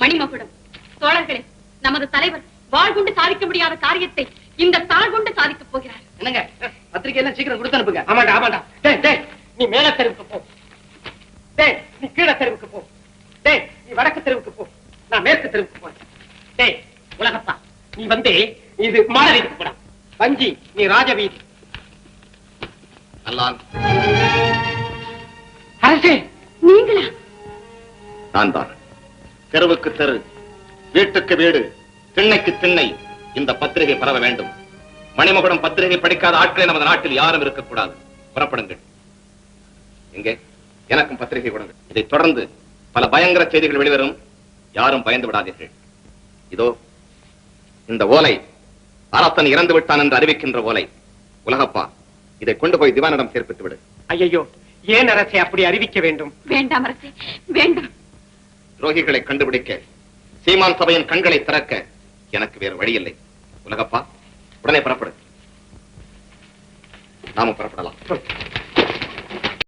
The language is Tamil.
மணிமகுடம், தோழர்களே, நமது தலைவர் வாழ்கொண்டு சாதிக்க முடியாத காரியத்தை இந்த தாழ் கொண்டு சாதிக்கப் போகிறார். என்னங்க பத்திரிகை எல்லாம் சீக்கிரம் கொடுத்து அனுப்புங்க. ஆமாண்டா ஆமாண்டா. டேய் டேய், நீ மேல தெருவுக்கு போ. டேய், நீ கீழ தெருவுக்கு போ. டேய், நீ வடக்கு தெருவுக்கு போ. நான் மேற்கு தெருவுக்கு போறேன். டேய் உலகப்பா, நீ வந்து இது மாடவீதிக்கு போடா. வஞ்சி, நீ ராஜவீதி. நல்லான். அரசே, நீங்களா? நான் தான். தெருவுக்கு தெரு, வீட்டுக்கு வீடு, திண்ணைக்கு திண்ணை இந்த பத்திரிகை பரவ வேண்டும். மணிமகுடம் பத்திரிகை படிக்காத ஆட்களே நமது நாட்டில் யாரும் இருக்கக்கூடாது. புறப்படுங்கள். எங்கே? எனக்கும் பத்திரிகை கொடுங்கள். இதைத் தொடர்ந்து பல பயங்கர செய்திகள் வெளிவரும். யாரும் பயந்து விடாதீர்கள். இதோ இந்த ஓலை அரசன் இறந்து விட்டான் என்று அறிவிக்கின்ற ஓலை. உலகப்பா, இதை கொண்டு போய் திவானிடம் சேர்ப்பித்து விடு. ஐயோ, ஏன் அரசே அப்படி அறிவிக்க வேண்டும்? வேண்டாம் அரசே, வேண்டாம். துரோகிகளை கண்டுபிடிக்க, சீமான் சபையின் கண்களை திறக்க எனக்கு வேறு வழி இல்லை. உலகப்பா, உடனே புறப்படு. நாமும் புறப்படலாம்.